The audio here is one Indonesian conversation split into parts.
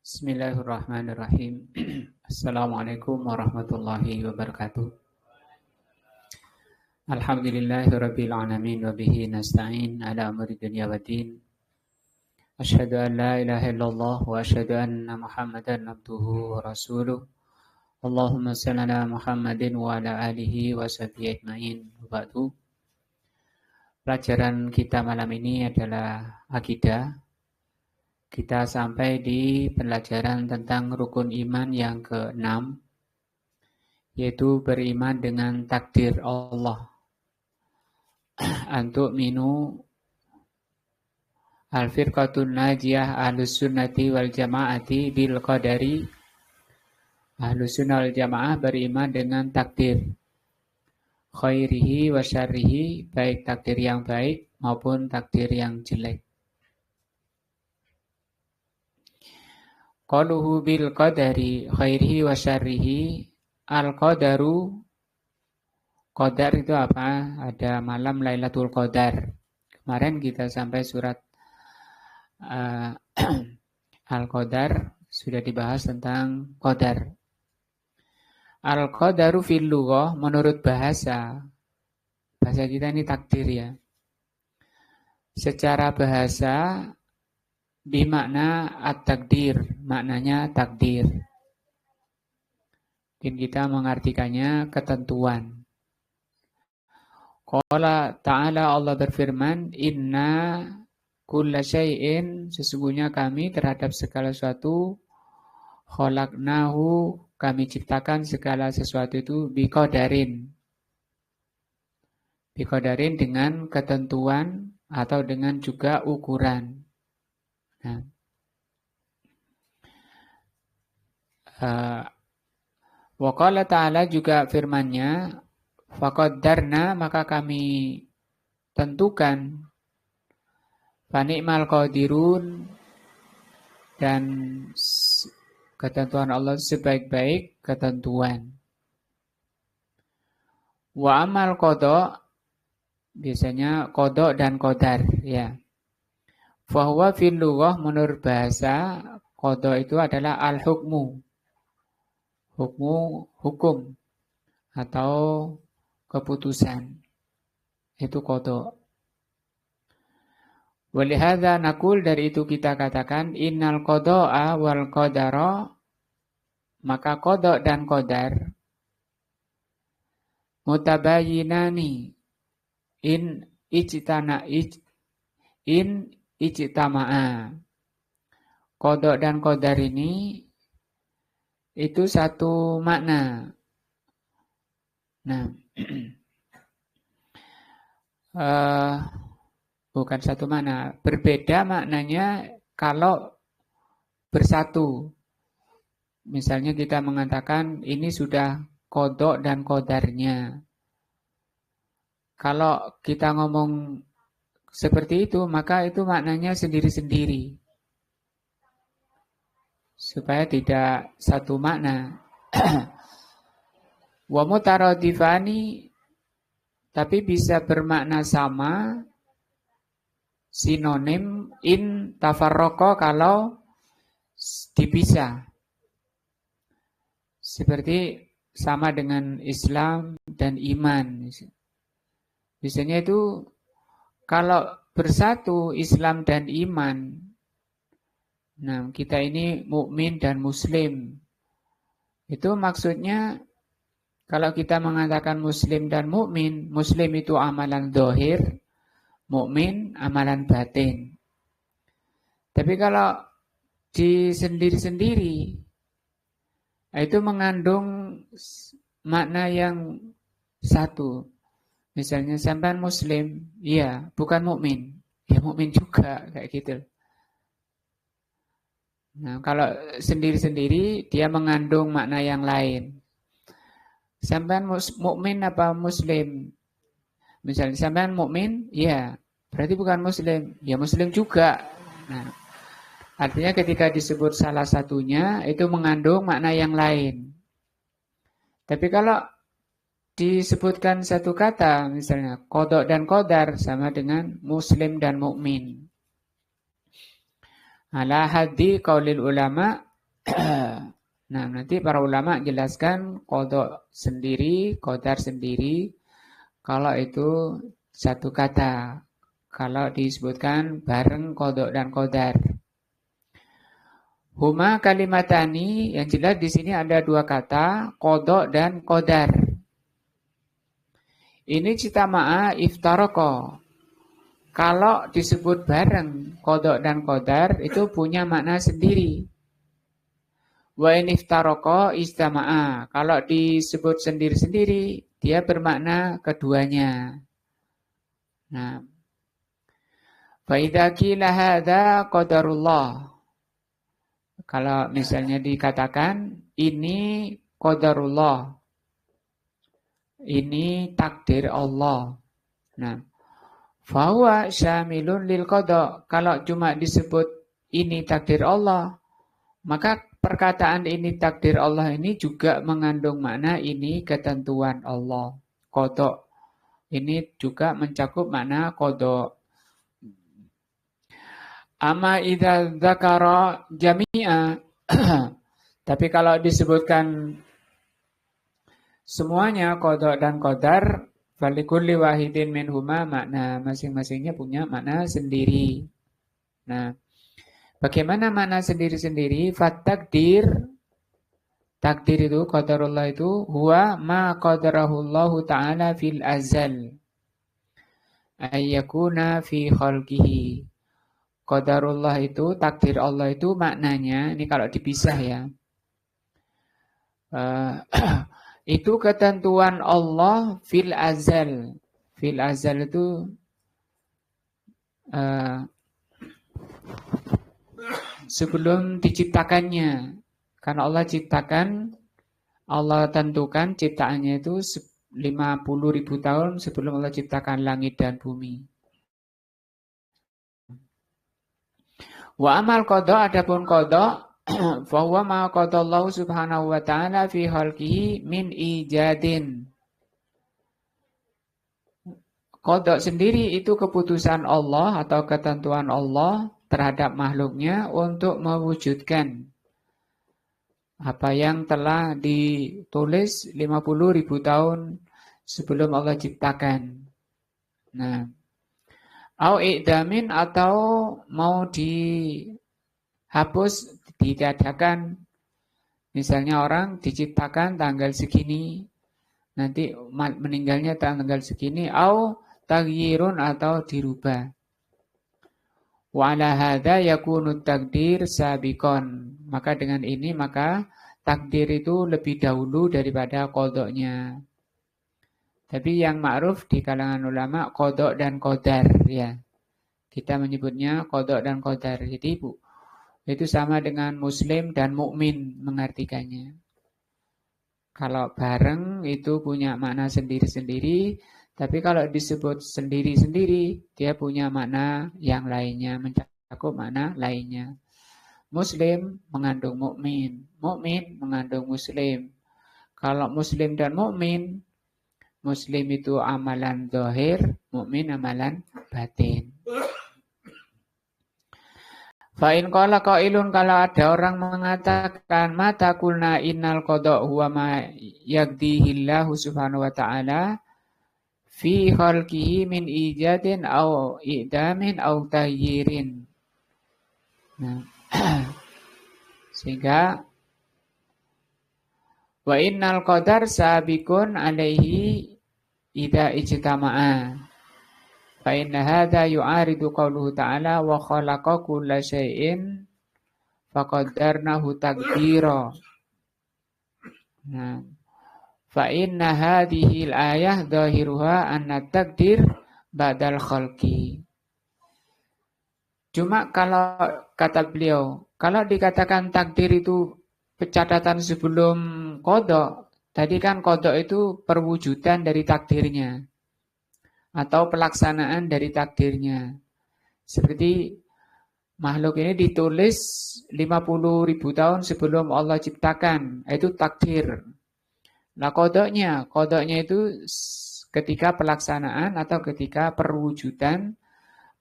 Bismillahirrahmanirrahim. Assalamualaikum warahmatullahi wabarakatuh. Alhamdulillahirabbil alamin wa bihi nasta'in ala umuri dunya waddin. Asyhadu an la ilaha illallah wa asyhadu anna Muhammadan abduhu wa rasuluh. Allahumma shalli ala Muhammadin wa ala alihi wa sahbihi ajmain. Ba'du. Pelajaran kita malam ini adalah akidah. Kita sampai di pelajaran tentang rukun iman yang ke-6, yaitu beriman dengan takdir Allah. Antuk minu al-firqatun najiyah ahlus sunnati wal jamaati bil qadari. Ahlus sunnah wal jamaah beriman dengan takdir. Khairihi wa syarrihi, baik takdir yang baik maupun takdir yang jelek. Qaluhu bil qadari khairihi wa syarrihi. Al-qadaru, qadar itu apa? Ada malam Lailatul Qadar. Kemarin kita sampai surat Al-Qadar, sudah dibahas tentang qadar. Al-qadaru fil lughah, menurut bahasa kita ini takdir ya. Secara bahasa bimakna at-takdir, maknanya takdir. Dan kita mengartikannya ketentuan. Qala ta'ala, Allah berfirman, inna kulla syai'in, sesungguhnya kami terhadap segala sesuatu, khalaqnahu, kami ciptakan segala sesuatu itu biqadarin. Biqadarin dengan ketentuan atau dengan juga ukuran. Nah, wa qala ta'ala, juga firman-Nya, faqaddarna, maka kami tentukan, fa ni'mal qadirun, dan ketentuan Allah sebaik-baik ketentuan. Wa amal qada, biasanya qada dan qadar ya. Fahuwa fil lughah, menurut bahasa, qada itu adalah al-hukmu. Hukum atau keputusan. Itu qada. Walihadza naqul, dari itu kita katakan, innal qada'a wal qadara, maka qada dan qadar mutabayyinani in ijtama'a. Qada dan qadar ini itu satu makna. Nah, bukan satu makna, berbeda maknanya kalau bersatu. Misalnya kita mengatakan ini sudah qada dan qadarnya. Kalau kita ngomong seperti itu, maka itu maknanya sendiri-sendiri. Supaya tidak satu makna. Wa mutaradifani, tapi bisa bermakna sama, sinonim, in tafarraqo, kalau dipisah. Seperti sama dengan Islam dan iman. Biasanya itu kalau bersatu Islam dan iman, nah kita ini mukmin dan muslim. Itu maksudnya kalau kita mengatakan muslim dan mukmin, muslim itu amalan zahir, mukmin amalan batin. Tapi kalau di sendiri-sendiri, itu mengandung makna yang satu. Misalnya sampean muslim, iya, bukan mukmin, ya mukmin juga, kayak gitu. Nah, kalau sendiri-sendiri dia mengandung makna yang lain. Sampean mukmin apa muslim? Misalnya sampean mukmin, iya, berarti bukan muslim, ya muslim juga. Nah, artinya ketika disebut salah satunya itu mengandung makna yang lain. Tapi kalau disebutkan satu kata, misalnya qada dan qadar, sama dengan muslim dan mukmin. Ala haddi qaulil ulama, Nah, nanti para ulama jelaskan qada sendiri, qadar sendiri, kalau itu satu kata. Kalau disebutkan bareng qada dan qadar. Huma kalimatani, yang jelas di sini ada dua kata, qada dan qadar. Ini citama'a iftaroko. Kalau disebut bareng qada dan qadar itu punya makna sendiri. Wa in iftaroko istama'a. Kalau disebut sendiri-sendiri, dia bermakna keduanya. Nah, fa idza qila hadza qadarullah. Kalau misalnya dikatakan ini qadarullah. Ini takdir Allah. Nah, fahuwa syamilun lil qada. Kalau cuma disebut ini takdir Allah, maka perkataan ini takdir Allah ini juga mengandung makna ini ketentuan Allah. Qada. Ini juga mencakup makna qada. Amma idza dzakara jami'a. Tapi kalau disebutkan semuanya qada dan qadar, falikulli wahidin minhuma makna, masing-masingnya punya makna sendiri. Nah, bagaimana makna sendiri-sendiri? Fatakdir, takdir itu, qadarullah itu, huwa ma qadarahullahu ta'ala fil azal. Ayyakuna fi khalqihi. Qadarullah itu, takdir Allah itu maknanya, ini kalau dipisah ya. Itu ketentuan Allah fil azal. Fil azal itu sebelum diciptakannya. Karena Allah ciptakan, Allah tentukan ciptaannya itu 50.000 tahun sebelum Allah ciptakan langit dan bumi. Wa amal qada, adapun qada, fahuwa ma qadallahu subhanahu wa ta'ala fi khalqihi min ijadin. Qada sendiri itu keputusan Allah atau ketentuan Allah terhadap makhluknya untuk mewujudkan apa yang telah ditulis 50.000 tahun sebelum Allah ciptakan. Nah, au i'damin atau mau dihapus, ditiadakan. Misalnya orang diciptakan tanggal segini, nanti meninggalnya tanggal segini, au taghyirun atau dirubah. Wa ala hadza yakunu takdir sabiqon. Maka dengan ini maka takdir itu lebih dahulu daripada qadanya. Tapi yang ma'ruf di kalangan ulama qada dan qadar ya. Kita menyebutnya qada dan qadar. Jadi itu sama dengan muslim dan mukmin mengartikannya. Kalau bareng itu punya makna sendiri-sendiri, tapi kalau disebut sendiri-sendiri, dia punya makna yang lainnya, mencakup makna lainnya. Muslim mengandung mukmin, mukmin mengandung muslim. Kalau muslim dan mukmin, muslim itu amalan zahir, mukmin amalan batin. Fa'in qala qailun, kalau ada orang mengatakan mata kulna innal qada huwa ma yaqdihillahu subhanahu wa ta'ala fi khalqihi min ijadin au i'damin au tagyirin. Nah, sehingga wa innal qadar sabiqun alaihi idza ijtama'a. Fa inna hadza yu'aridu qauluhu ta'ala wa khalaqa kulla syai'in faqaddarnahu taqdira. Nah, fa inna hadhihi al-ayah dhahiruha anna takdir ba'dal khalqi. Cuma kalau kata beliau, kalau dikatakan takdir itu pencatatan sebelum qada, tadi kan qada itu perwujudan dari takdirnya atau pelaksanaan dari takdirnya. Seperti makhluk ini ditulis 50.000 tahun sebelum Allah ciptakan, itu takdir. Nah qadanya itu ketika pelaksanaan atau ketika perwujudan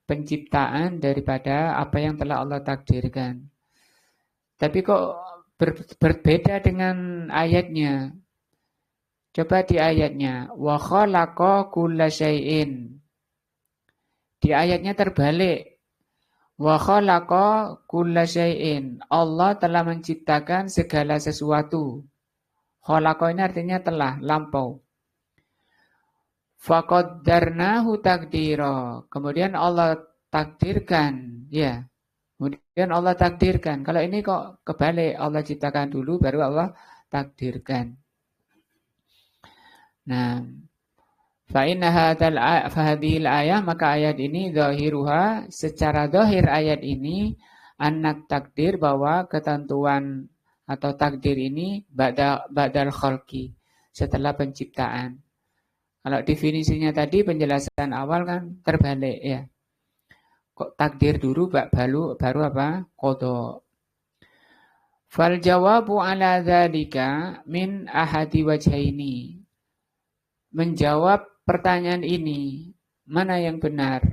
penciptaan daripada apa yang telah Allah takdirkan. Tapi kok berbeda dengan ayatnya. Coba di ayatnya, wa khalaqa kulla syai'in. Di ayatnya terbalik. Wa khalaqa kulla syai'in. Allah telah menciptakan segala sesuatu. Khalaqa ini artinya telah, lampau. Faqaddarnahu takdira. Kemudian Allah takdirkan, ya. Kemudian Allah takdirkan. Kalau ini kok kebalik, Allah ciptakan dulu baru Allah takdirkan. Nah, fa inna hadhil ayah, maka ayat ini zahiruha, secara zahir ayat ini anak takdir, bahwa ketentuan atau takdir ini ba'dal khalqi, setelah penciptaan. Kalau definisinya tadi penjelasan awal kan terbalik ya. Kok takdir dulu baru apa? Qada. Fal jawabu ala dzalika min ahadi wajhaini. Menjawab pertanyaan ini, mana yang benar?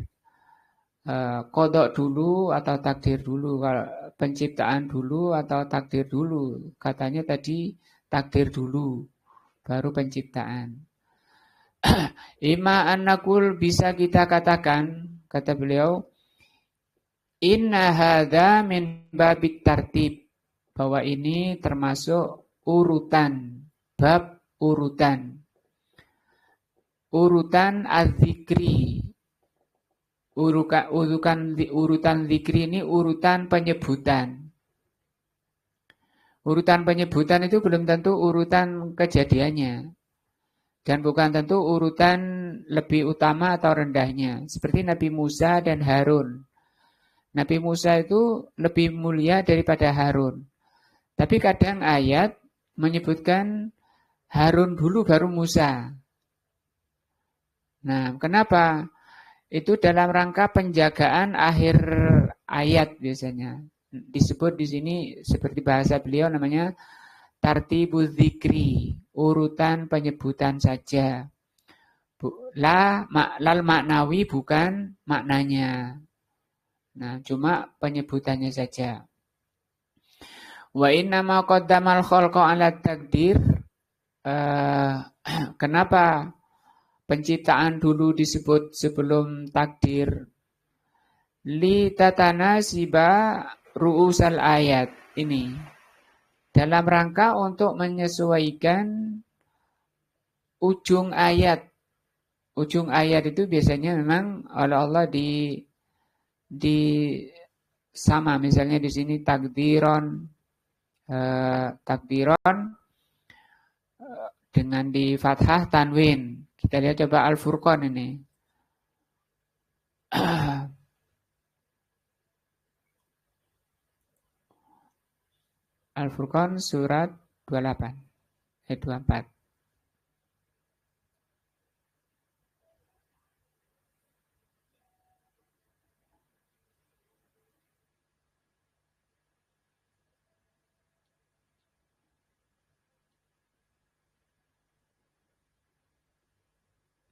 Qada dulu atau takdir dulu? Kalau penciptaan dulu atau takdir dulu? Katanya tadi takdir dulu, baru penciptaan. Ima annakul, bisa kita katakan, kata beliau, inna hadza min babit tartib, bahwa ini termasuk urutan, bab urutan. Urutan az-zikri. Urutan zikri ini urutan penyebutan. Urutan penyebutan itu belum tentu urutan kejadiannya. Dan bukan tentu urutan lebih utama atau rendahnya. Seperti Nabi Musa dan Harun. Nabi Musa itu lebih mulia daripada Harun. Tapi kadang ayat menyebutkan Harun dulu baru Musa. Nah, kenapa? Itu dalam rangka penjagaan akhir ayat biasanya. Disebut di sini seperti bahasa beliau namanya tartibuz zikri, urutan penyebutan saja. Lal maknawi, bukan maknanya. Nah, cuma penyebutannya saja. Wa inna ma qaddamal khalqa ala takdir. Kenapa penciptaan dulu disebut sebelum takdir? Li tatanasiba ru'usal ayat. Ini dalam rangka untuk menyesuaikan ujung ayat. Ujung ayat itu biasanya memang oleh Allah di sama, misalnya di sini takdiron dengan di fathah tanwin. Kita lihat coba Al-Furqan ini. Al-Furqan surat 28 ayat 24.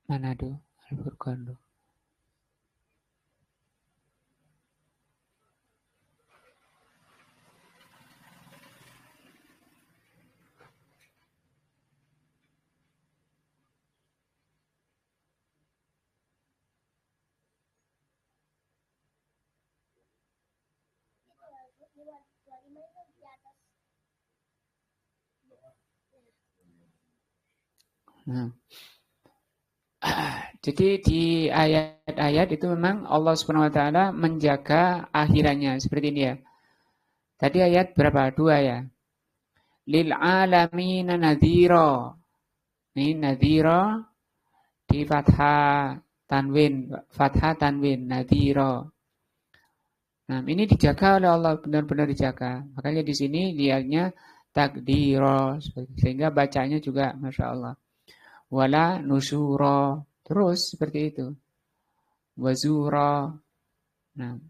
Mana tuh Al-Furqan tuh? Nah. Jadi di ayat-ayat itu memang Allah Subhanahu wa taala menjaga akhirannya seperti ini ya. Tadi ayat berapa? 2 ya. Lil alamin nadhira. Ini nadhira di fathah tanwin nadhira. Nah, ini dijaga oleh Allah, benar-benar dijaga. Makanya di sini lihatnya takdira, sehingga bacanya juga Masya Allah. Wala nusura, terus seperti itu. Wazura. Nah,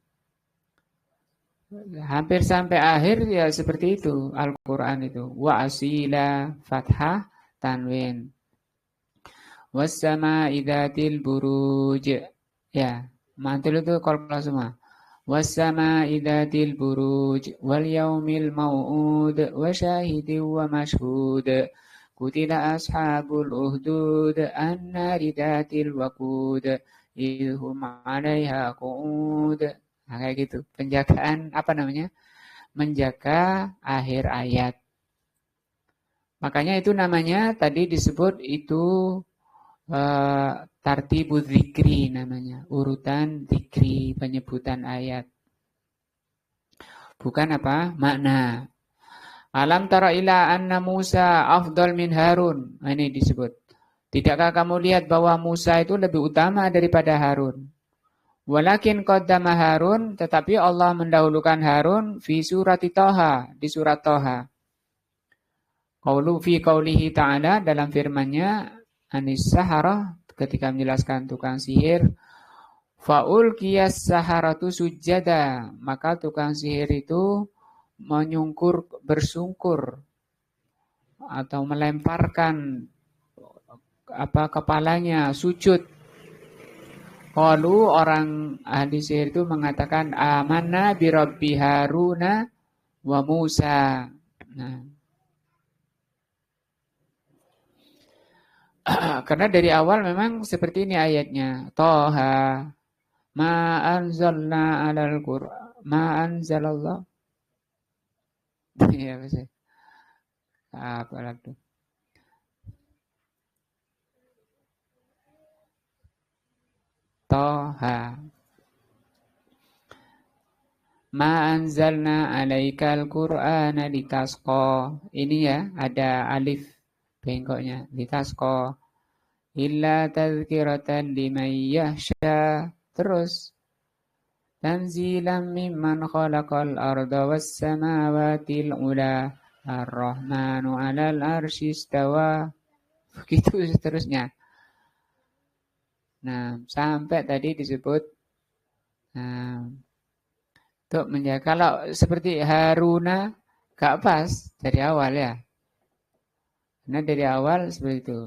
hampir sampai akhir ya seperti itu Al-Quran itu. Wa asila fathah tanwin. Wassama idzatil buruj. Ya, mantul itu qalqalah semua. wassama'i dzatil buruj wal yaumil mau'ud wa syahidin wa mashhud qutila ashabul uhdud annari dzatil waqud idhum 'alaiha qu'ud. Nah, kayak gitu. Penjagaan apa namanya? Menjaga akhir ayat. Makanya itu namanya tadi disebut itu tartibuz zikri namanya, urutan zikri, penyebutan ayat. Bukan apa? Makna. Alam tara ila anna Musa afdal min Harun. Nah, ini disebut. Tidakkah kamu lihat bahwa Musa itu lebih utama daripada Harun? Walakin qaddama Harun, tetapi Allah mendahulukan Harun fi surati Thaha, di surat Thaha. Qaulu fi qaulihi ta'ala, dalam firman-Nya, anis saharah, ketika menjelaskan tukang sihir, faul qiyas saharatu sujada, maka tukang sihir itu menyungkur, bersungkur atau melemparkan kepalanya sujud. Qalu, orang ahli sihir itu mengatakan amanna bi rabbi Haruna wa Musa. Nah, karena dari awal memang seperti ini ayatnya. Toha ma anzalna 'alal Qur'an ma anzalallah. Ya, bisa. Apa lagi? Toha ma anzalna 'alaikal Qur'ana litasqa. Ini ya, ada alif bengkoknya, litasqa illa tadhkiratan liman yahsha. Terus tanzilan mimman khalaqal arda was samawatil ula ar-rahmanu 'alal arsy istawa. Begitu seterusnya. Nah, sampai tadi disebut untuk menjaga. Kalau seperti Haruna gak pas dari awal ya. Karena dari awal seperti itu.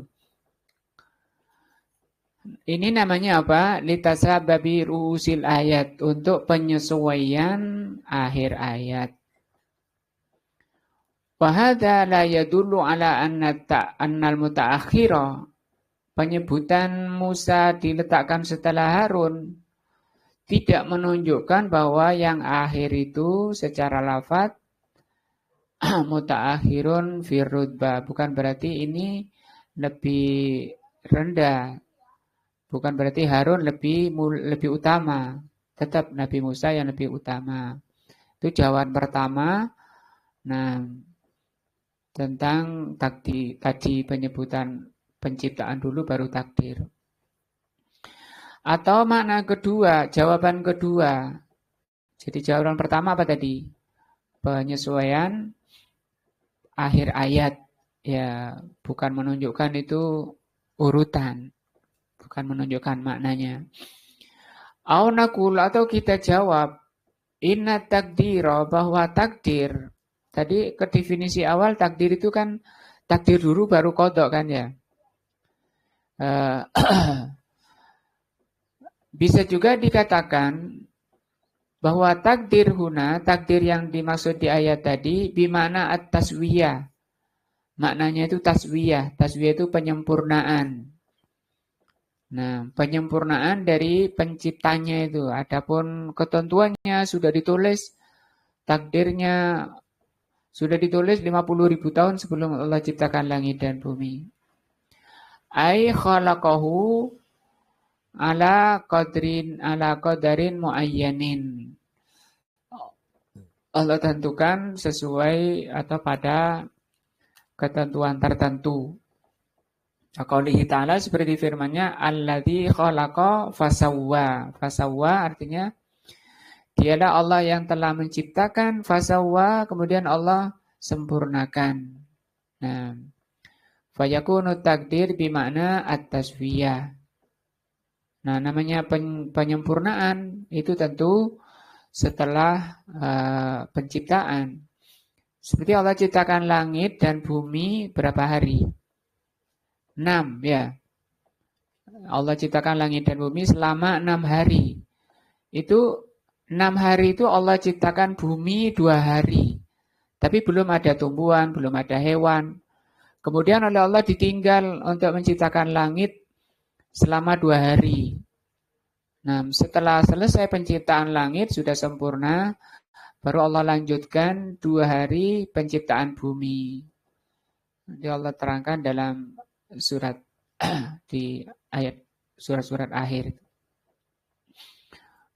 Ini namanya apa? Litasababi ru'usil ayat, untuk penyesuaian akhir ayat. Wa hadza la yadullu ala annal mutaakhira, penyebutan Musa diletakkan setelah Harun tidak menunjukkan bahwa yang akhir itu secara lafaz mutaakhirun firrutbah, bukan berarti ini lebih rendah. Bukan berarti Harun lebih utama. Tetap Nabi Musa yang lebih utama. Itu jawaban pertama. Nah, tentang tadi penyebutan penciptaan dulu baru takdir. Atau makna kedua, jawaban kedua. Jadi jawaban pertama apa tadi? Penyesuaian akhir ayat. Ya, bukan menunjukkan itu urutan. Bukan menunjukkan maknanya. Au naqul, atau kita jawab, inna takdira, bahwa takdir. Tadi ke definisi awal takdir itu kan takdir dulu baru qada kan ya. Bisa juga dikatakan bahwa takdir huna, takdir yang dimaksud di ayat tadi, bimana at-taswiyah. Maknanya itu taswiyah. Taswiyah itu penyempurnaan. Nah, penyempurnaan dari penciptanya itu. Adapun ketentuannya sudah ditulis, takdirnya sudah ditulis 50.000 tahun sebelum Allah ciptakan langit dan bumi. Ai khalaqahu ala qadarin muayyanin. Allah tentukan sesuai atau pada ketentuan tertentu. Qaulihi ta'ala, seperti firman-Nya, alladzi khalaqa fasawwa. Fasawwa artinya dialah Allah yang telah menciptakan, fasawwa, kemudian Allah sempurnakan. Nah, fayakunu takdir bimakna at-taswiyah. Nah, namanya penyempurnaan itu tentu setelah penciptaan. Seperti Allah ciptakan langit dan bumi berapa hari? 6 ya. Allah ciptakan langit dan bumi selama 6 hari. Itu 6 hari itu Allah ciptakan bumi 2 hari. Tapi belum ada tumbuhan, belum ada hewan. Kemudian oleh Allah ditinggal untuk menciptakan langit selama 2 hari. Nah, setelah selesai penciptaan langit sudah sempurna, baru Allah lanjutkan 2 hari penciptaan bumi. Nanti Allah terangkan dalam surat di ayat surat-surat akhir.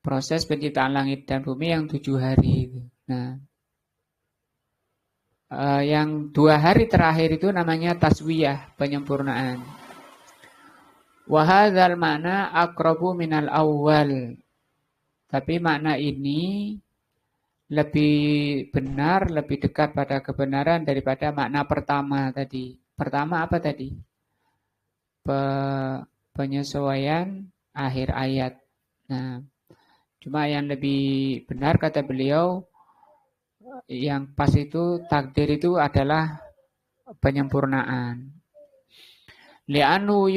Proses penciptaan langit dan bumi yang 7 hari. Nah, yang 2 hari terakhir itu namanya taswiyah, penyempurnaan. Wahadzal makna aqrabu minal awwal. Tapi makna ini lebih benar, lebih dekat pada kebenaran daripada makna pertama tadi. Pertama apa tadi? Penyesuaian akhir ayat. Nah, cuma yang lebih benar kata beliau, yang pas itu takdir itu adalah penyempurnaan. Li'annu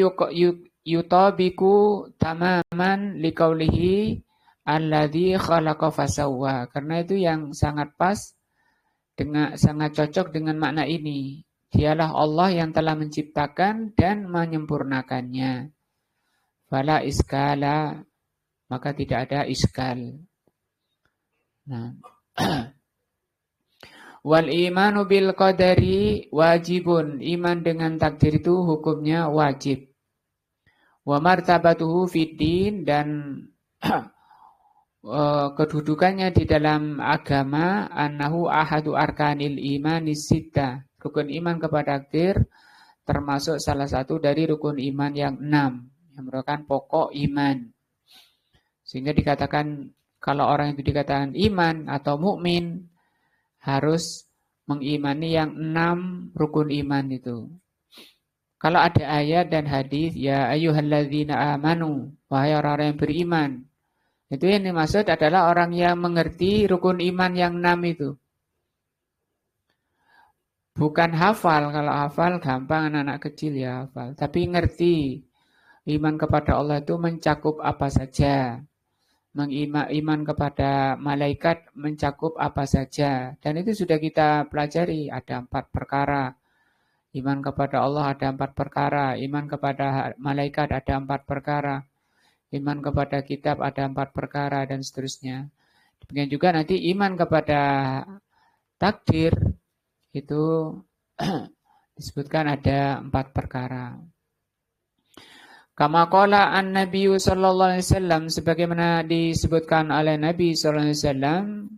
yutabiku tamaman liqaulihi alladzi khalaqa fasawwa. Karena itu yang sangat pas, dengan sangat cocok dengan makna ini. Dialah Allah yang telah menciptakan dan menyempurnakannya. Fala iskala, maka tidak ada iskal. Nah, wal imanu bil qadari wajibun. Iman dengan takdir itu hukumnya wajib. Wa martabatuhu fiddin, dan kedudukannya di dalam agama, annahu ahadu arkanil imanis sittah. Rukun iman kepada takdir termasuk salah satu dari rukun iman yang 6, yang merupakan pokok iman. Sehingga dikatakan, kalau orang itu dikatakan iman atau mukmin, harus mengimani yang 6 rukun iman itu. Kalau ada ayat dan hadis, ya ayyuhalladzina amanu, wahai orang-orang yang beriman, itu yang dimaksud adalah orang yang mengerti rukun iman yang 6 itu. Bukan hafal, kalau hafal gampang, anak-anak kecil ya hafal. Tapi ngerti, iman kepada Allah itu mencakup apa saja. Iman kepada malaikat mencakup apa saja. Dan itu sudah kita pelajari, ada 4 perkara. Iman kepada Allah ada 4 perkara. Iman kepada malaikat ada 4 perkara. Iman kepada kitab ada 4 perkara, dan seterusnya. Demikian juga nanti iman kepada takdir itu disebutkan ada 4 perkara. Kama qala an-nabiy sallallahu alaihi wasallam, sebagaimana disebutkan oleh Nabi sallallahu alaihi wasallam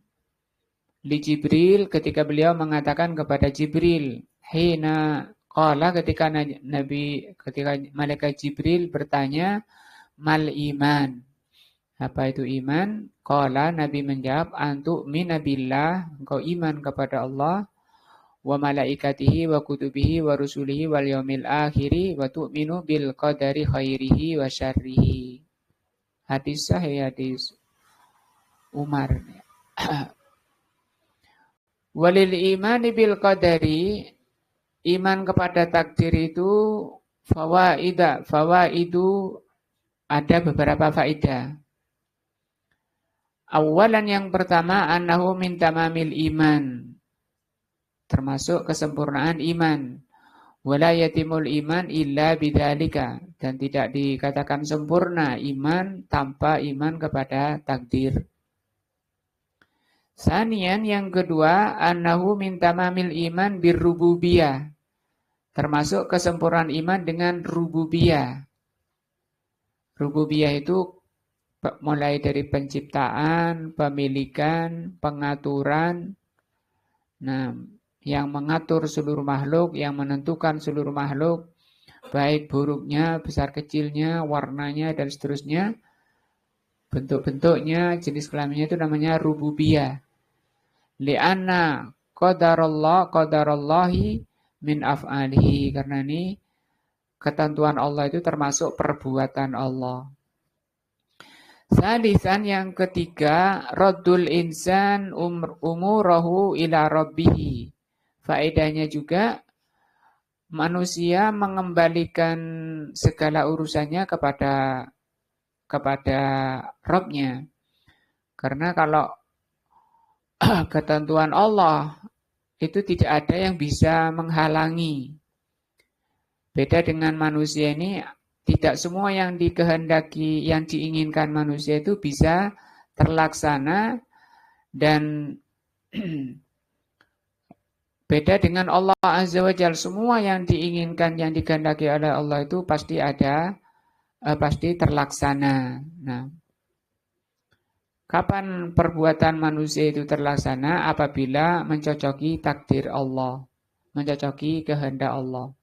li Jibril, ketika beliau mengatakan kepada Jibril, hina qala, ketika malaikat Jibril bertanya, mal iman, apa itu iman? Qala, Nabi menjawab, antu minabillah, engkau iman kepada Allah, wa malaikatihi wa kutubihi wa rusulihi wal yaumil akhiri wa tu'minu bil qadari khairihi wa syarrihi. Hadis sahih, hadis Umar. Walil imani bil qadari, iman kepada takdir itu fawaidu, ada beberapa faedah. Awalan, yang pertama, annahu min tamamil iman, termasuk kesempurnaan iman. Wala yatimul iman illa bidzalika, dan tidak dikatakan sempurna iman tanpa iman kepada takdir. Sanian, yang kedua, annahu min tamamil iman birrububiyah, termasuk kesempurnaan iman dengan rububiyah. Rububiyah itu mulai dari penciptaan, pemilikan, pengaturan, nah, yang mengatur seluruh makhluk, yang menentukan seluruh makhluk, baik buruknya, besar kecilnya, warnanya, dan seterusnya, bentuk-bentuknya, jenis kelaminnya, itu namanya rububiyah. Li'anna qadarallahi min af'alihi, karena ini ketentuan Allah itu termasuk perbuatan Allah. Salisan, yang ketiga, raddul insan umurahu ila rabbihi. Faedahnya juga, manusia mengembalikan segala urusannya kepada Rabb-nya. Karena kalau ketentuan Allah itu tidak ada yang bisa menghalangi. Beda dengan manusia ini, tidak semua yang dikehendaki, yang diinginkan manusia itu bisa terlaksana dan beda dengan Allah Azza wa Jalla. Semua yang diinginkan, yang dikehendaki oleh Allah itu pasti ada, pasti terlaksana. Nah, kapan perbuatan manusia itu terlaksana? Apabila mencocoki takdir Allah, mencocoki kehendak Allah.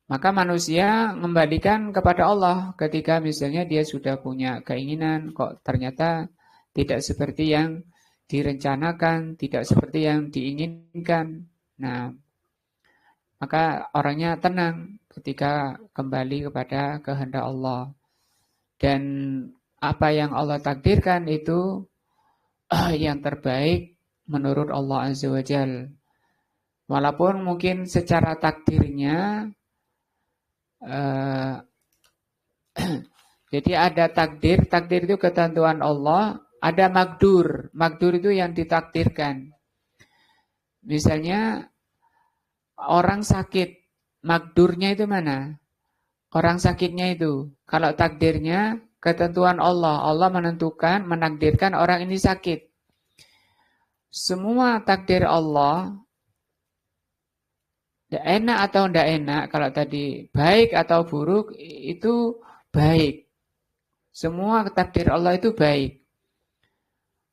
Maka manusia mengembalikan kepada Allah ketika misalnya dia sudah punya keinginan, kok ternyata tidak seperti yang direncanakan, tidak seperti yang diinginkan. Nah, maka orangnya tenang ketika kembali kepada kehendak Allah. Dan apa yang Allah takdirkan itu yang terbaik menurut Allah Azza wa Jalla. Walaupun mungkin secara takdirnya jadi ada takdir itu ketentuan Allah, ada makdur. Makdur itu yang ditakdirkan. Misalnya orang sakit, makdurnya itu mana? Orang sakitnya itu. Kalau takdirnya ketentuan Allah, Allah menentukan, menakdirkan orang ini sakit. Semua takdir Allah enak atau tidak enak, kalau tadi baik atau buruk, itu baik. Semua takdir Allah itu baik.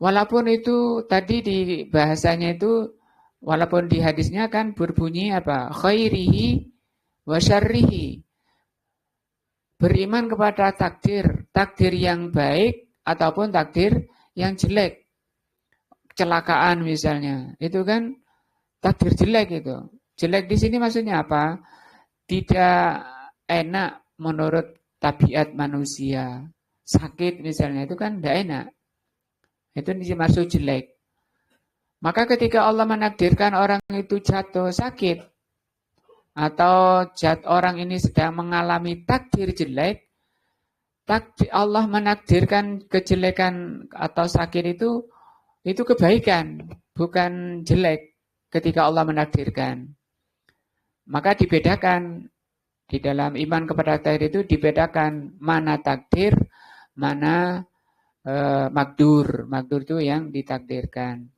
Walaupun itu tadi di bahasanya itu, walaupun di hadisnya kan berbunyi apa? Khairihi wa syarrihi. Beriman kepada takdir, takdir yang baik ataupun takdir yang jelek. Kecelakaan misalnya, itu kan takdir jelek itu. Jelek di sini maksudnya apa? Tidak enak menurut tabiat manusia. Sakit misalnya itu kan tidak enak. Itu dimaksud jelek. Maka ketika Allah menakdirkan orang itu jatuh sakit atau orang ini sedang mengalami takdir jelek, Allah menakdirkan kejelekan atau sakit itu kebaikan, bukan jelek ketika Allah menakdirkan. Maka dibedakan di dalam iman kepada takdir itu, dibedakan mana takdir, mana makdur. Makdur itu yang ditakdirkan.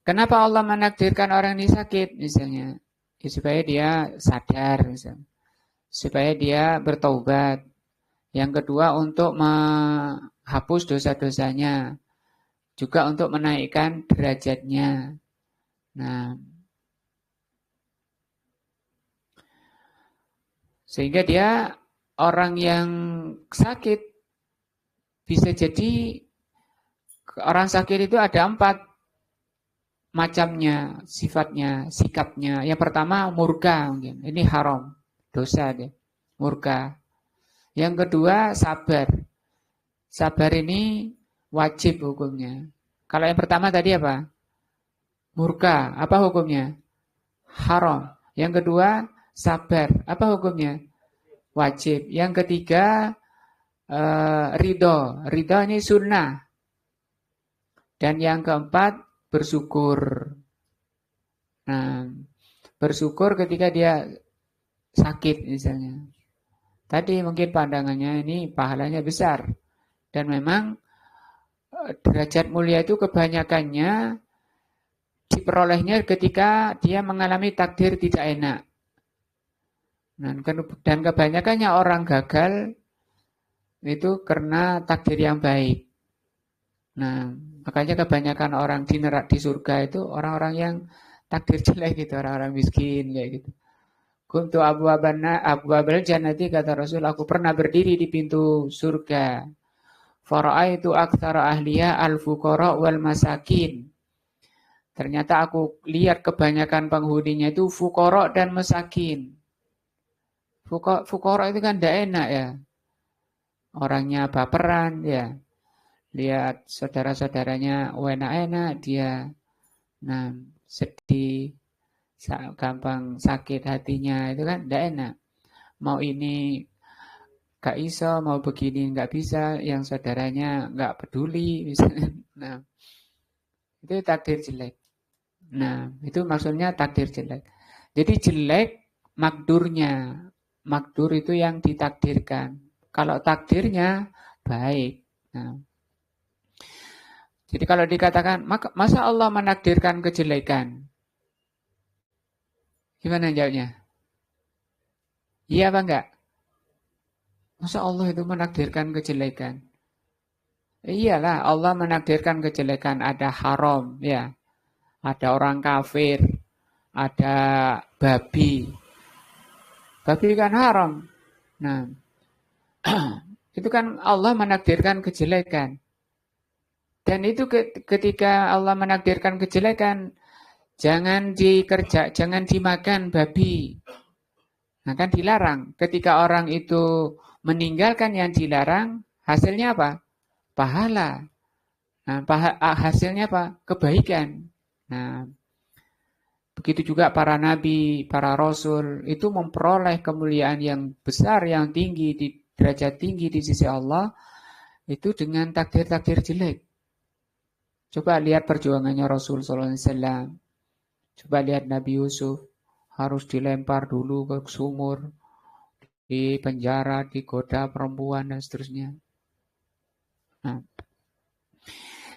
Kenapa Allah menakdirkan orang ini sakit misalnya? Ya, supaya dia sadar misalnya. Supaya dia bertaubat. Yang kedua untuk menghapus dosa-dosanya. Juga untuk menaikkan derajatnya. Nah, sehingga dia orang yang sakit bisa jadi orang sakit itu ada 4 macamnya, sifatnya, sikapnya. Yang pertama murka mungkin. Ini haram, dosa dia. Murka. Yang kedua sabar. Sabar ini wajib hukumnya. Kalau yang pertama tadi apa? Murka. Apa hukumnya? Haram. Yang kedua sabar. Apa hukumnya? Wajib. Yang ketiga ridho. Ridho ini sunnah. Dan yang keempat bersyukur. Nah, bersyukur ketika dia sakit misalnya. Tadi mungkin pandangannya ini pahalanya besar. Dan memang derajat mulia itu kebanyakannya diperolehnya ketika dia mengalami takdir tidak enak. Dan kebanyakannya orang gagal itu karena takdir yang baik. Nah, makanya kebanyakan orang di surga itu orang-orang yang takdir jelek gitu, orang-orang miskin kayak gitu. Kuntu abwabal jannati, kata Rasul, aku pernah berdiri di pintu surga. Fara'aitu aktsara ahliya al-fuqara wal masakin. Ternyata aku lihat kebanyakan penghuninya itu fuqara dan masakin. Fuqara itu kan tidak enak ya. Orangnya baperan ya. Lihat saudara-saudaranya enak-enak dia. Nah, sedih, gampang sakit hatinya, itu kan tidak enak. Mau ini gak iso, mau begini nggak bisa, yang saudaranya nggak peduli, misalnya. Nah, itu takdir jelek. Nah, itu maksudnya takdir jelek. Jadi jelek makdurnya. Makdur itu yang ditakdirkan. Kalau takdirnya baik. Nah, jadi kalau dikatakan, masa Allah menakdirkan kejelekan? Gimana jawabnya? Iya apa enggak? Masa Allah itu menakdirkan kejelekan? Iyalah, Allah menakdirkan kejelekan. Ada haram, ya. Ada orang kafir, ada babi. Babi kan haram. Nah, itu kan Allah menakdirkan kejelekan. Dan itu ketika Allah menakdirkan kejelekan, jangan dimakan babi. Nah kan dilarang. Ketika orang itu meninggalkan yang dilarang, hasilnya apa? Pahala. Nah, hasilnya apa? Kebaikan. Nah, begitu juga para nabi, para rasul itu memperoleh kemuliaan yang besar, yang tinggi, di derajat tinggi di sisi Allah itu dengan takdir-takdir jelek. Coba lihat perjuangannya Rasul SAW. Coba lihat Nabi Yusuf harus dilempar dulu ke sumur, di penjara, digoda perempuan dan seterusnya. Nah,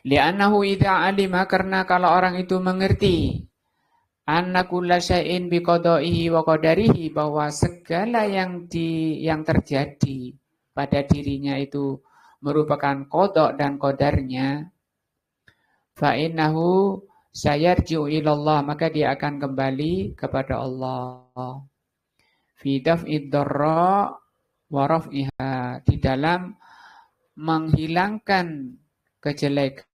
li'annahu idza alima, karena kalau orang itu mengerti anna kulla syai'in biqada'ihi wa qadarihi, bahwa segala yang terjadi pada dirinya itu merupakan qada dan qadarnya, fa innahu sayarji'u ilallah, maka dia akan kembali kepada Allah. Fi daf'id dharra wa raf'iha, di dalam menghilangkan kejelekan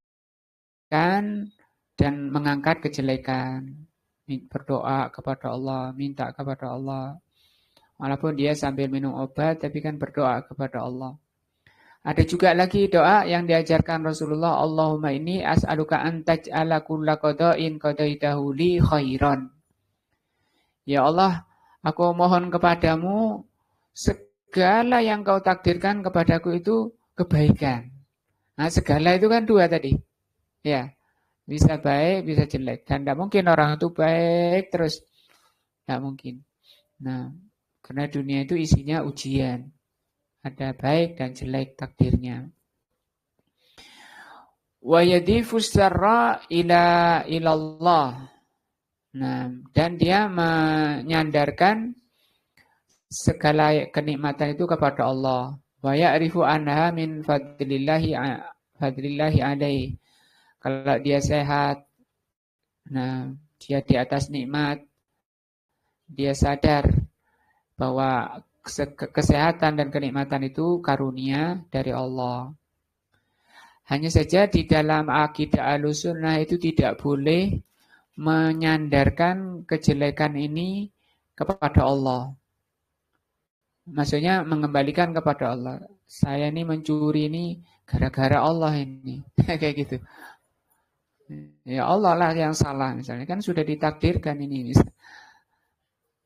dan mengangkat kejelekan. Berdoa kepada Allah, minta kepada Allah. Walaupun dia sambil minum obat, tapi kan berdoa kepada Allah. Ada juga lagi doa yang diajarkan Rasulullah, Allahumma inni as'aluka an taj'ala kulla qada'in qadaitahu li khairan. Ya Allah, aku mohon kepadamu segala yang kau takdirkan kepadaku itu kebaikan. Nah, segala itu kan dua tadi. Ya, bisa baik, bisa jelek. Dan tidak mungkin orang itu baik terus. Tidak mungkin. Nah, karena dunia itu isinya ujian. Ada baik dan jelek takdirnya. Wa yadhifu sarra ilallah. Nah, dan dia menyandarkan segala kenikmatan itu kepada Allah. Wa ya'rifu anha min fadlillahi alaihi. Kalau dia sehat, nah dia di atas nikmat, dia sadar bahwa kesehatan dan kenikmatan itu karunia dari Allah. Hanya saja di dalam akidah Ahlussunnah itu tidak boleh menyandarkan kejelekan ini kepada Allah. Maksudnya mengembalikan kepada Allah. Saya ini mencuri ini gara-gara Allah ini. Kayak gitu. Ya Allah lah yang salah misalnya. Kan sudah ditakdirkan ini. Misalnya.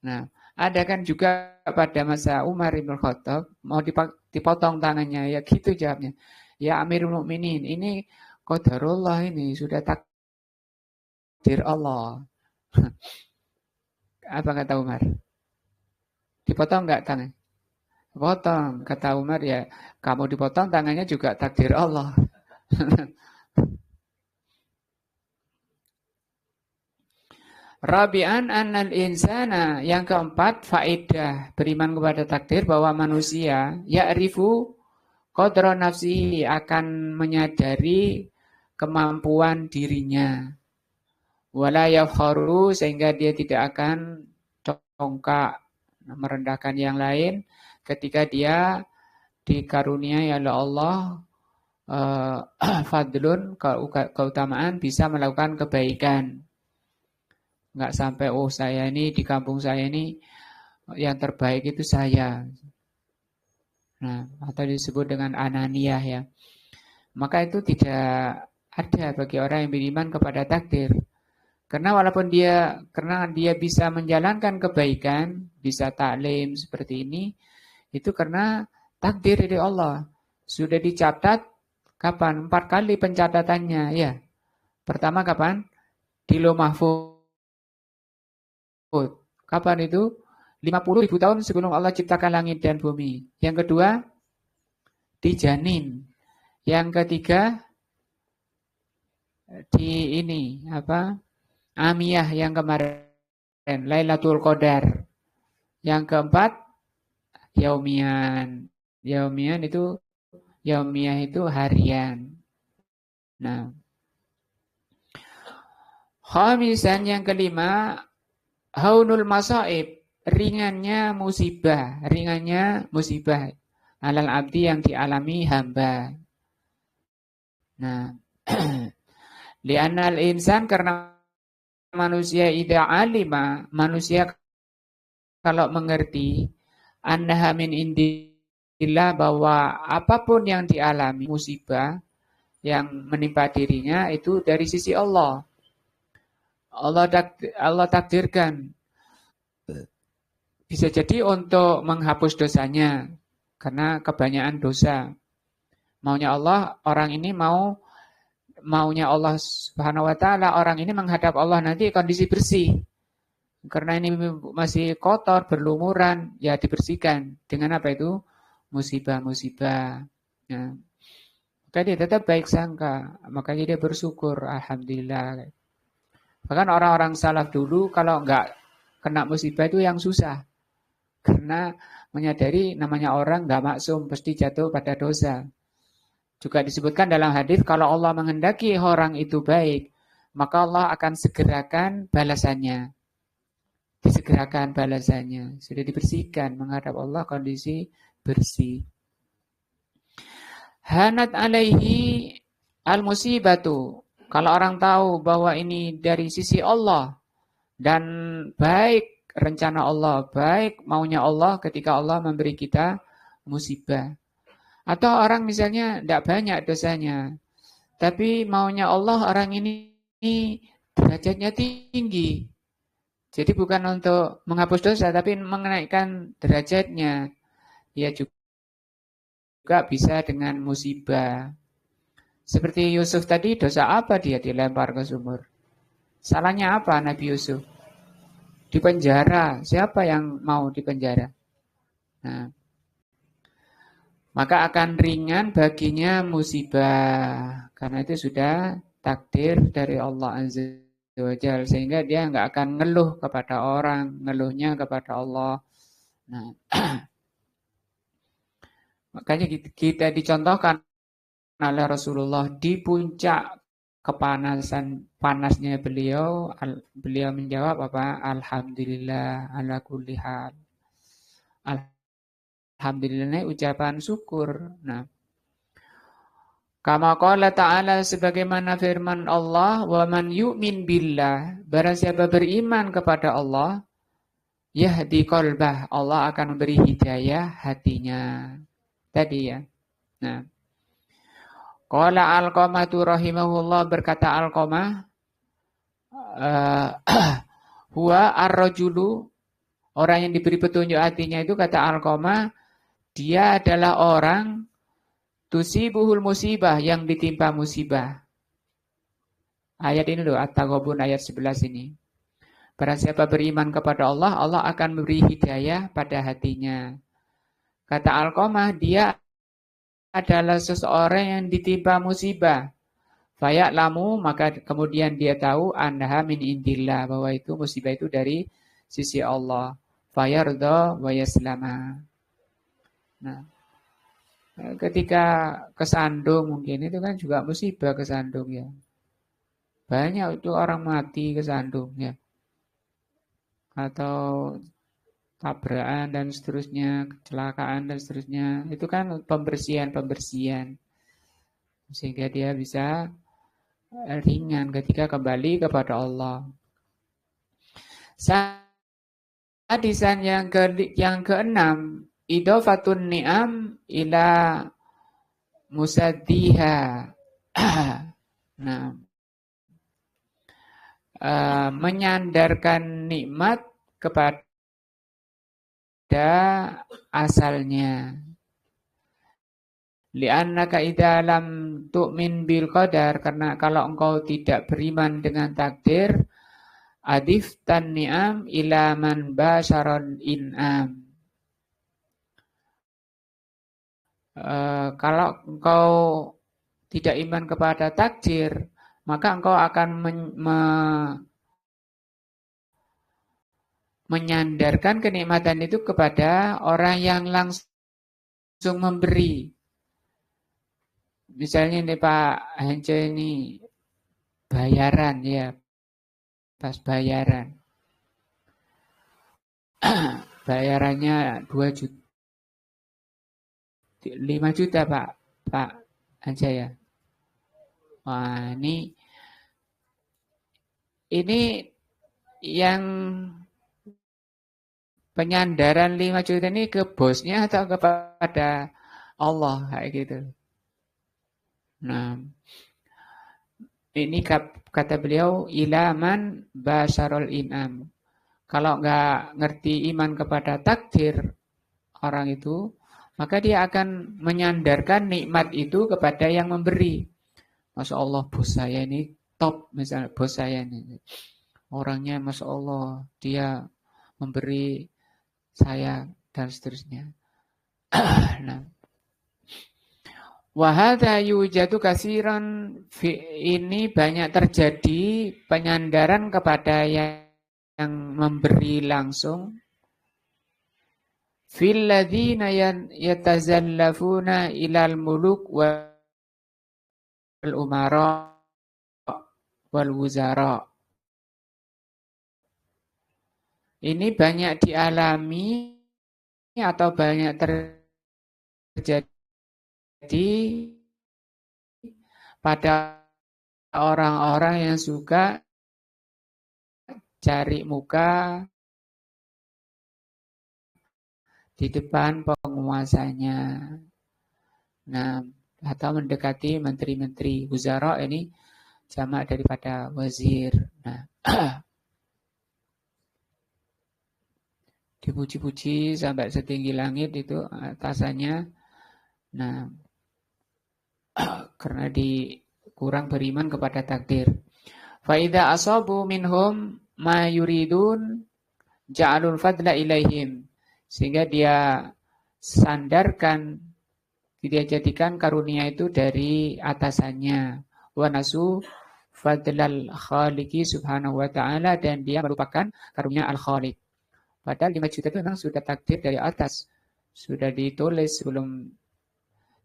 Nah, ada kan juga pada masa Umar bin Khattab mau dipotong tangannya, ya gitu jawabnya. Ya Amirul Mukminin, ini qadarullah, ini sudah takdir Allah. Apa kata Umar? Dipotong enggak tangan? Potong. Kata Umar, ya kamu dipotong tangannya juga takdir Allah. Rabi'an annal insana, yang keempat faedah beriman kepada takdir, bahwa manusia ya'rifu qadra nafsihi, akan menyadari kemampuan dirinya. Wala yafkharu, sehingga dia tidak akan congkak merendahkan yang lain ketika dia dikaruniai oleh Allah fadlun, keutamaan bisa melakukan kebaikan. Nggak sampai, oh saya ini di kampung saya ini yang terbaik itu saya. Nah, atau disebut dengan ananiyah ya. Maka itu tidak ada bagi orang yang beriman kepada takdir. Karena walaupun karena dia bisa menjalankan kebaikan, bisa taklim seperti ini, itu karena takdir dari Allah. Sudah dicatat kapan? 4 kali pencatatannya, ya. Pertama kapan? Di Lauh Mahfuz. Kapan itu? 50.000 tahun sebelum Allah ciptakan langit dan bumi. Yang kedua, di janin. Yang ketiga, di ini apa? Amiyah yang kemarin, Lailatul Qadar. Yang keempat, Yaumian. Yaumiyah itu harian. Nah, khamisan yang kelima, haunul masaib, ringannya musibah alal abdi yang dialami hamba. Nah, li'annal insan, karena manusia idza alima, manusia kalau mengerti annaha min indillah, bahwa apapun yang dialami musibah yang menimpa dirinya itu dari sisi Allah. Allah takdirkan. Bisa jadi untuk menghapus dosanya karena kebanyakan dosa. Maunya Allah, orang ini maunya Allah Subhanahu wa taala, orang ini menghadap Allah nanti kondisi bersih. Karena ini masih kotor, berlumuran, ya dibersihkan. Dengan apa itu? Musibah-musibah. Ya. Maka dia tetap baik sangka. Makanya dia bersyukur. Alhamdulillah. Bahkan orang-orang salaf dulu kalau enggak kena musibah itu yang susah. Karena menyadari namanya orang enggak maksum, pasti jatuh pada dosa. Juga disebutkan dalam hadis, kalau Allah menghendaki orang itu baik, maka Allah akan segerakan balasannya. Disegerakan balasannya. Sudah dibersihkan, menghadap Allah kondisi bersih. Hanat alaihi al-musibatu. Kalau orang tahu bahwa ini dari sisi Allah dan baik rencana Allah, baik maunya Allah ketika Allah memberi kita musibah. Atau orang misalnya tidak banyak dosanya, tapi maunya Allah orang ini derajatnya tinggi. Jadi bukan untuk menghapus dosa, tapi menaikkan derajatnya. Ya juga bisa dengan musibah. Seperti Yusuf tadi, dosa apa dia dilempar ke sumur? Salahnya apa Nabi Yusuf? Di penjara. Siapa yang mau di penjara? Nah, maka akan ringan baginya musibah. Karena itu sudah takdir dari Allah Azza wa Jalla, sehingga dia nggak akan ngeluh kepada orang, ngeluhnya kepada Allah. Nah, makanya kita dicontohkan oleh Rasulullah di puncak panasnya beliau menjawab apa? Alhamdulillah ala kulli hal. Alhamdulillah ucapan syukur. Nah, kama qala ta'ala, sebagaimana firman Allah, wa man yu'min billah, barang siapa beriman kepada Allah, yahdi qalbah, Allah akan memberi hidayah hatinya. Tadi ya. Nah, qala Alqamah rahimahullah, berkata Alqamah, huwa ar-rajulu, orang yang diberi petunjuk hatinya itu, kata Alqamah, dia adalah orang tusibuhul musibah, yang ditimpa musibah. Ayat ini loh, At-Taghabun ayat 11 ini. Barang siapa beriman kepada Allah, Allah akan memberi hidayah pada hatinya. Kata Alqamah, dia adalah seseorang yang ditimpa musibah. Faya'lamu, maka kemudian dia tahu, annaha min indillah, bahwa itu musibah itu dari sisi Allah. Fayarda wa yaslama. Nah, ketika kesandung mungkin itu kan juga musibah kesandung ya. Banyak itu orang mati kesandung ya. Atau tabrakan dan seterusnya, kecelakaan dan seterusnya. Itu kan pembersihan. Sehingga dia bisa ringan ketika kembali kepada Allah. Hadisan yang keenam, idofatun ni'am ila musaddiha. Nah, menyandarkan nikmat kepada asalnya. Li'annaka idza lam tu'min bil qadar, karena kalau engkau tidak beriman dengan takdir, adiftan ni'am ila man basyaral in'am. Kalau engkau tidak iman kepada takdir, maka engkau akan menyandarkan kenikmatan itu kepada orang yang langsung memberi. Misalnya ini Pak Hence ini bayaran ya, pas bayaran. Bayarannya 2 juta, 5 juta Pak Hence ya. Wah, ini yang penyandaran 5 juta ini ke bosnya atau kepada Allah kayak gitu. Nah, ini kata beliau ilaman basarul inam. Kalau nggak ngerti iman kepada takdir orang itu, maka dia akan menyandarkan nikmat itu kepada yang memberi. Masya Allah, bos saya ini top, misalnya bos saya ini. Orangnya Masya Allah, dia memberi saya dan seterusnya. Nah, wahada yujadu kasiran, ini banyak terjadi penyandaran kepada yang memberi langsung. Fil ladzina yatazallafuna ilal muluk wal umara wal wuzara. Ini banyak dialami atau banyak terjadi pada orang-orang yang suka cari muka di depan penguasanya. Nah, atau mendekati menteri-menteri. Wuzara ini jamak daripada wazir. Nah, dipuji-puji sampai setinggi langit itu atasannya. Nah, karena kurang beriman kepada takdir. Faida asabu minhum ma yuridun ja'alul fadla ilaihim. Sehingga dia sandarkan, dia jadikan karunia itu dari atasannya. Wa nasu fadlal khaliqi subhanahu wa ta'ala, dan dia merupakan karunia al-khaliq. Padahal 5 juta itu memang sudah takdir dari atas. Sudah ditulis sebelum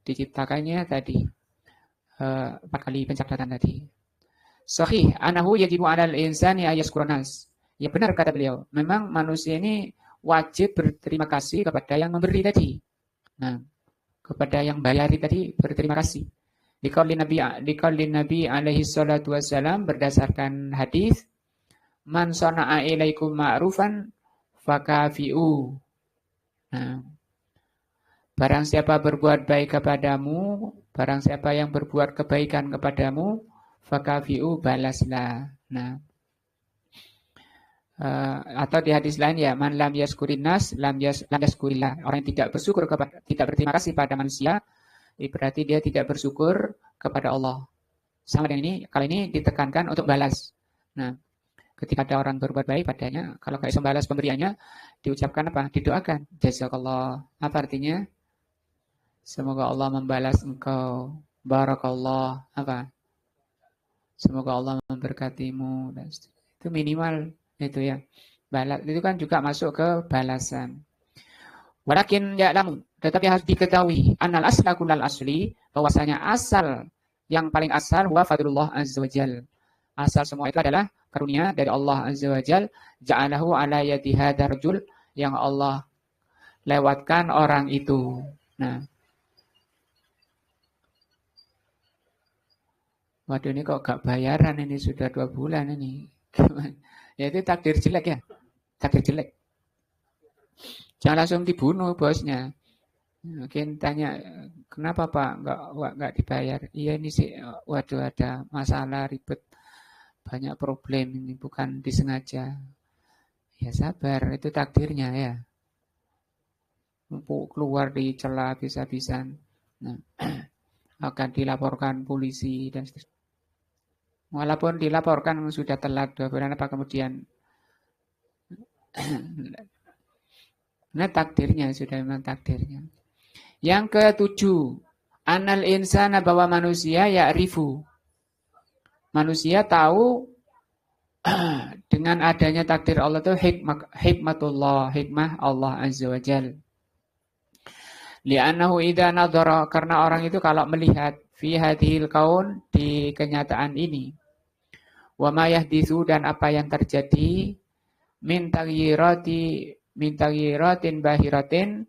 diciptakannya tadi. 4 kali pencatatan tadi. Sahih, anahu yajibu 'alal insani ayaskuranas. Ya benar kata beliau. Memang manusia ini wajib berterima kasih kepada yang memberi tadi. Nah, kepada yang bayari tadi berterima kasih. Dikauli Nabi alaihi salatu wassalam berdasarkan hadis, man sana'a ilaikum ma'rufan fakafi'u. Nah, barang siapa berbuat baik kepadamu, barang siapa yang berbuat kebaikan kepadamu, fakafi'u, balaslah. Nah, atau di hadis lain ya, man lam yaskurin nas lam yaskurillah. Orang yang tidak bersyukur tidak berterima kasih pada manusia, berarti dia tidak bersyukur kepada Allah. Sama dengan ini, kali ini ditekankan untuk balas. Nah, ketika ada orang berbuat baik padanya, kalau nggak bisa balas pemberiannya, diucapkan apa? Didoakan. Jazakallah. Apa artinya? Semoga Allah membalas engkau. Barakallah. Apa? Semoga Allah memberkatimu. Itu minimal. Itu ya. Balas. Itu kan juga masuk ke balasan. Walakin ya'lamu. Tetapi harus diketahui. Annal asla kullal asli. Bahwasanya asal. Yang paling asal. Wa fadlullah azza wa jal. Asal semua itu adalah karunia dari Allah Azza wa Jal, ja'alahu ala yadi hadzal rajul, yang Allah lewatkan orang itu. Nah, waduh ini kok gak bayaran ini, sudah 2 bulan ini. Ya itu takdir jelek ya, takdir jelek. Jangan langsung dibunuh bosnya. Mungkin tanya, kenapa Pak nggak dibayar? Iya ini sih, waduh ada masalah ribet. Banyak problem ini, bukan disengaja. Ya sabar, itu takdirnya ya. Keluar di celah habis-habisan. Nah, akan dilaporkan polisi dan seterusnya. Walaupun dilaporkan sudah telat, bulan apa kemudian. Nah, takdirnya sudah memang takdirnya. Yang ketujuh, anal insana bahwa manusia ya'rifu. Manusia tahu dengan adanya takdir Allah itu hikmatullah, hikmah Allah Azza wa Jal. Li'annahu idza nadhara, karena orang itu kalau melihat fi hadhil kaun, di kenyataan ini, wa ma yahditsu, dan apa yang terjadi, min taghiratin bahiratin,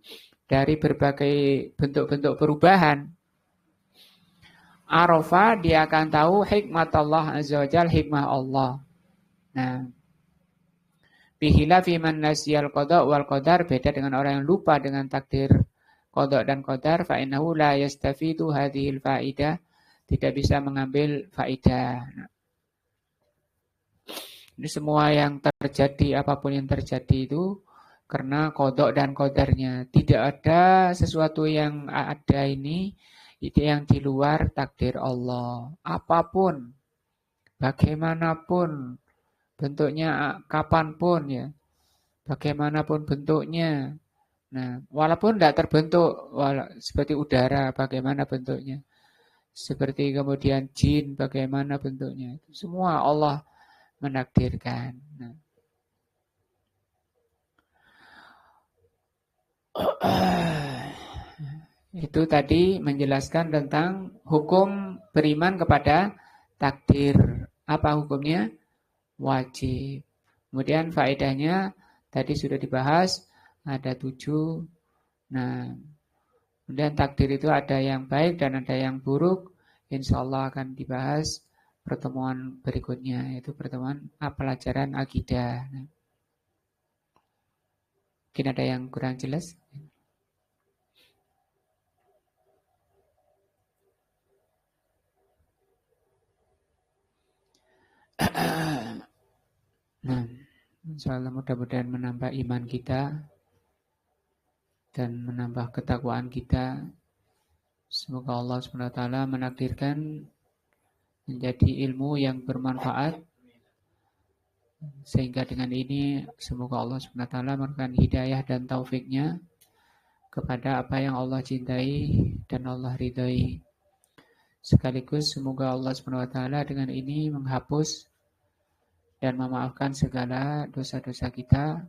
dari berbagai bentuk-bentuk perubahan, arafa, dia akan tahu hikmat Allah Azza wa Jal, hikmah Allah. Nah, bihilafi man nasiyal qada wal qadar, beda dengan orang yang lupa dengan takdir qada dan qadar, fa innahu la yastafidu hadhil faidah, tidak bisa mengambil faidah. Nah, ini semua yang terjadi, apapun yang terjadi itu karena qada dan qadarnya. Tidak ada sesuatu yang ada ini itu yang di luar takdir Allah. Apapun, bagaimanapun bentuknya, kapanpun ya, bagaimanapun bentuknya. Nah, walaupun tidak terbentuk, seperti udara, bagaimana bentuknya, seperti kemudian jin, bagaimana bentuknya, semua Allah menakdirkan. Nah, itu tadi menjelaskan tentang hukum beriman kepada takdir. Apa hukumnya? Wajib. Kemudian faedahnya tadi sudah dibahas, ada 7. Nah, kemudian takdir itu ada yang baik dan ada yang buruk. Insya Allah akan dibahas pertemuan berikutnya, yaitu pertemuan pelajaran akidah. Nah, mungkin ada yang kurang jelas. Nah, insya Allah mudah-mudahan menambah iman kita dan menambah ketakwaan kita. Semoga Allah SWT menakdirkan menjadi ilmu yang bermanfaat, sehingga dengan ini semoga Allah SWT memberikan hidayah dan taufiknya kepada apa yang Allah cintai dan Allah ridhai. Sekaligus semoga Allah SWT dengan ini menghapus dan memaafkan segala dosa-dosa kita,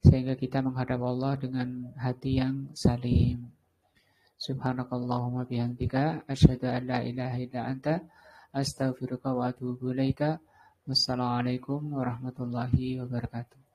sehingga kita menghadap Allah dengan hati yang salim. Subhanakallahumma bihamdika asyhadu an la ilaha illa anta astaghfiruka wa atubu ilaika. Wassalamualaikum warahmatullahi wabarakatuh.